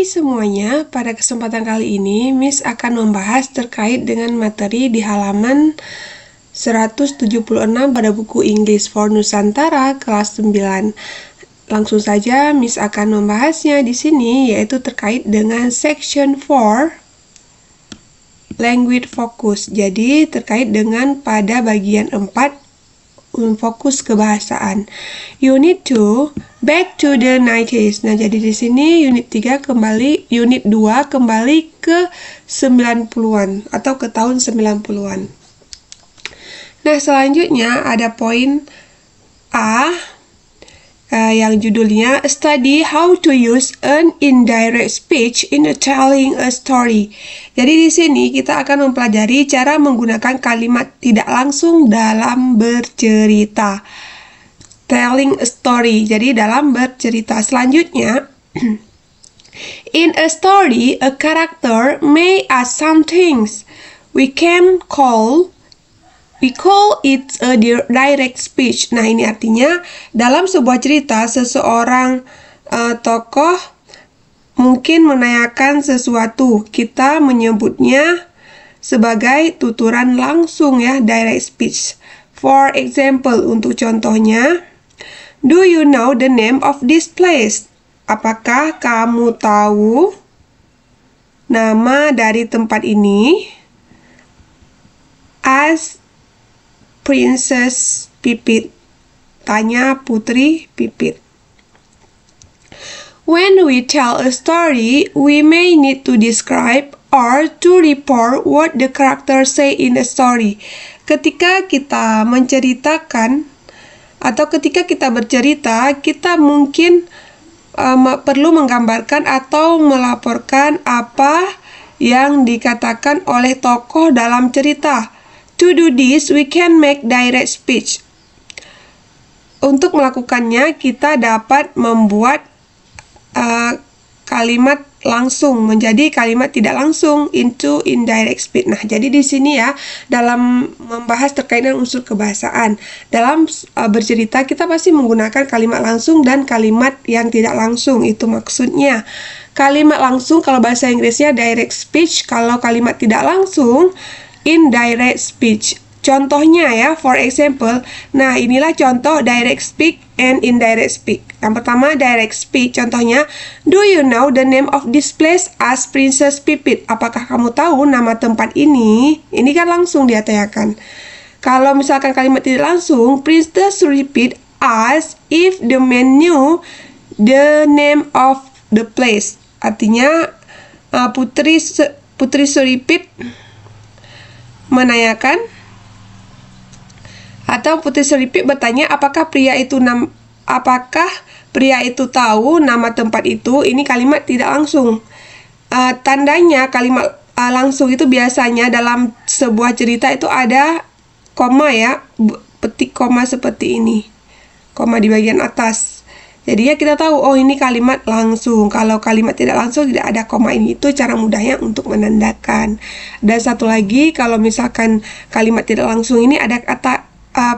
Hai semuanya, pada kesempatan kali ini Miss akan membahas terkait dengan materi di halaman 176 pada buku English for Nusantara kelas 9. Langsung saja Miss akan membahasnya di sini, yaitu terkait dengan section 4 language focus. Jadi terkait dengan pada bagian 4 fokus kebahasaan. Unit 2 back to the 90s. Nah, jadi di sini unit 2 kembali ke 90-an atau ke tahun 90-an. Nah, selanjutnya ada poin A yang judulnya Study how to use an indirect speech in telling a story. Jadi di sini kita akan mempelajari cara menggunakan kalimat tidak langsung dalam bercerita. Telling a story. Jadi dalam bercerita. Selanjutnya, in a story, a character may ask some things. We call it a direct speech. Nah, ini artinya dalam sebuah cerita seseorang tokoh mungkin menanyakan sesuatu. Kita menyebutnya sebagai tuturan langsung ya, direct speech. For example, untuk contohnya, do you know the name of this place? Apakah kamu tahu nama dari tempat ini? Ask Princess Pipit. Tanya Putri Pipit. When we tell a story, we may need to describe or to report what the character say in the story. Ketika kita menceritakan atau ketika kita bercerita, kita mungkin perlu menggambarkan atau melaporkan apa yang dikatakan oleh tokoh dalam cerita. To do this, we can make direct speech. Untuk melakukannya, kita dapat membuat kalimat langsung menjadi kalimat tidak langsung into indirect speech. Nah, jadi di sini ya, dalam membahas terkait dengan unsur kebahasaan, dalam bercerita kita pasti menggunakan kalimat langsung dan kalimat yang tidak langsung. Itu maksudnya. Kalimat langsung kalau bahasa Inggrisnya direct speech, kalau kalimat tidak langsung indirect speech. Contohnya ya, for example. Nah, inilah contoh direct speak and indirect speak. Yang pertama, direct speak. Contohnya, do you know the name of this place? Ask Princess Pipit. Apakah kamu tahu nama tempat ini? Ini kan langsung dia tanyakan. Kalau misalkan kalimat tidak langsung, Princess Pipit ask if the man knew the name of the place. Artinya, Putri Suripit menanyakan atau Putri Suripit bertanya apakah pria itu tahu nama tempat itu. Ini kalimat tidak langsung. Tandanya kalimat langsung itu biasanya dalam sebuah cerita itu ada koma ya, petik koma seperti ini, koma di bagian atas. Jadi ya kita tahu, oh ini kalimat langsung. Kalau kalimat tidak langsung tidak ada koma ini. Itu cara mudahnya untuk menandakan. Dan satu lagi, kalau misalkan kalimat tidak langsung ini ada kata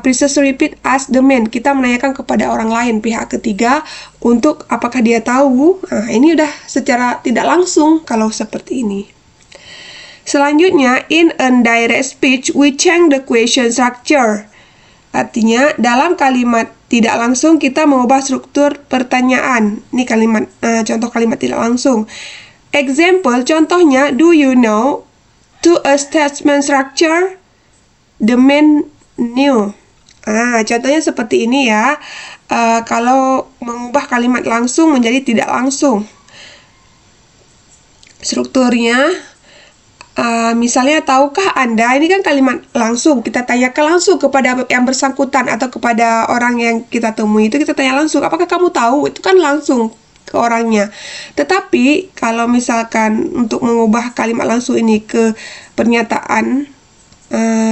Princess Repeat ask the man. Kita menanyakan kepada orang lain, pihak ketiga, untuk apakah dia tahu. Nah, ini udah secara tidak langsung kalau seperti ini. Selanjutnya, in indirect speech, we change the question structure. Artinya, dalam kalimat tidak langsung kita mengubah struktur pertanyaan. Ini kalimat contoh kalimat tidak langsung. Example, contohnya, do you know to a statement structure? The man knew. Contohnya seperti ini ya. Kalau mengubah kalimat langsung menjadi tidak langsung, strukturnya. Misalnya, tahukah Anda, ini kan kalimat langsung, kita tanyakan langsung kepada yang bersangkutan atau kepada orang yang kita temui, itu kita tanya langsung, apakah kamu tahu? Itu kan langsung ke orangnya. Tetapi kalau misalkan untuk mengubah kalimat langsung ini ke pernyataan,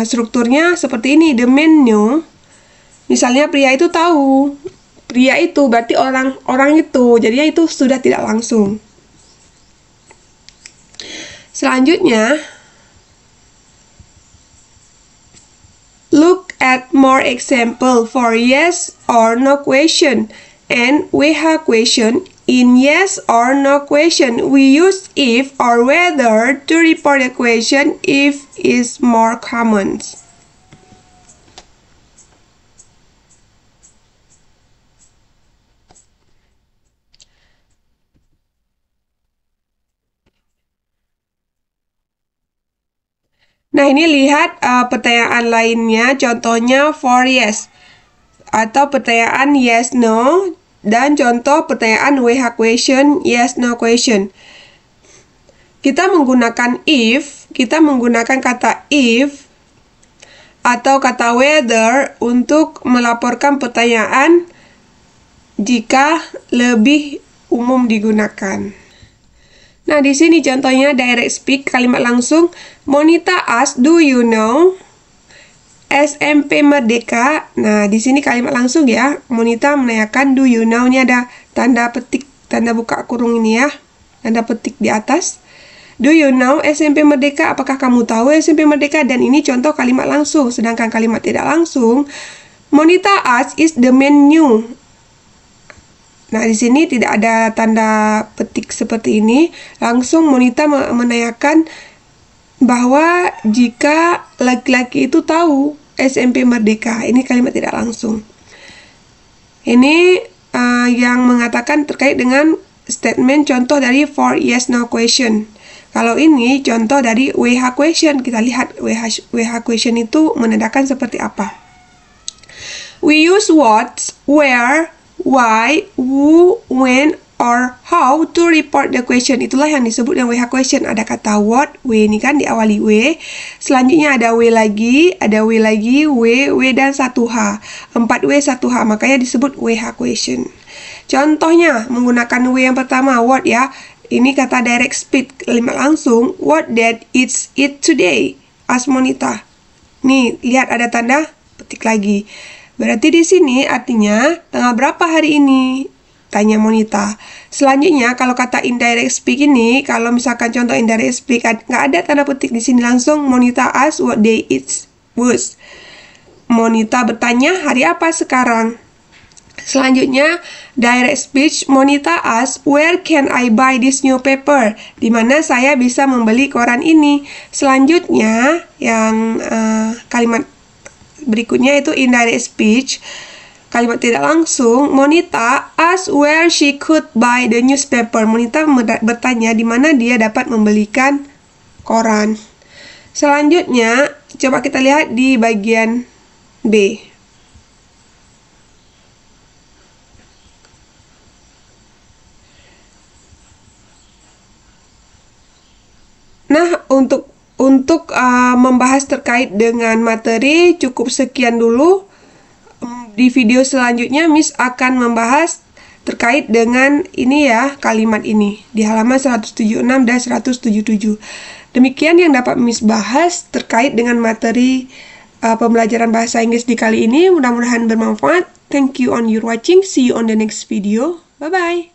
strukturnya seperti ini, the man knew. Misalnya pria itu tahu, pria itu berarti orang itu, jadinya itu sudah tidak langsung. Selanjutnya, look at more example for yes or no question and we have question In yes or no question, we use if or whether to report a question if is more common. Nah, ini lihat pertanyaan lainnya, contohnya for yes, atau pertanyaan yes, no, dan contoh pertanyaan WH question, yes, no question. Kita menggunakan if, kita menggunakan kata if, atau kata whether untuk melaporkan pertanyaan jika lebih umum digunakan. Nah, di sini contohnya direct speak, kalimat langsung. Monita ask, do you know SMP Merdeka? Nah, di sini kalimat langsung ya. Monita menanyakan, do you know? Ini ada tanda petik, tanda buka kurung ini ya. Tanda petik di atas. Do you know SMP Merdeka? Apakah kamu tahu SMP Merdeka? Dan ini contoh kalimat langsung. Sedangkan kalimat tidak langsung, Monita ask is the menu. Nah, di sini tidak ada tanda petik seperti ini. Langsung Monita menanyakan bahwa jika laki-laki itu tahu SMP Merdeka. Ini kalimat tidak langsung. Ini yang mengatakan terkait dengan statement contoh dari for yes no question. Kalau ini contoh dari WH question. Kita lihat WH question itu menandakan seperti apa. We use what, where, why, who, when, or how to report the question. Itulah yang disebut dengan WH question. Ada kata what, w ini kan diawali w. Selanjutnya ada w lagi, w, dan 1h. 4w, 1h. Makanya disebut WH question. Contohnya menggunakan w yang pertama, what ya. Ini kata direct speak, kalimat langsung. What did it today? Ask Monita. Nih, lihat ada tanda petik lagi. Berarti di sini artinya tanggal berapa hari ini? Tanya Monita. Selanjutnya kalau kata indirect speak ini, kalau misalkan contoh indirect speak nggak ada tanda petik di sini, langsung Monita ask what day it was. Monita bertanya hari apa sekarang. Selanjutnya direct speech, Monita ask where can I buy this newspaper? Di mana saya bisa membeli koran ini. Selanjutnya yang kalimat berikutnya itu indirect speech, kalimat tidak langsung. Monita ask where she could buy the newspaper. Monita bertanya di mana dia dapat membelikan koran. Selanjutnya coba kita lihat di bagian B. Nah, untuk membahas terkait dengan materi cukup sekian dulu. Di video selanjutnya Miss akan membahas terkait dengan ini ya, kalimat ini di halaman 176 dan 177. Demikian yang dapat Miss bahas terkait dengan materi pembelajaran bahasa Inggris di kali ini. Mudah-mudahan bermanfaat. Thank you on your watching. See you on the next video. Bye bye.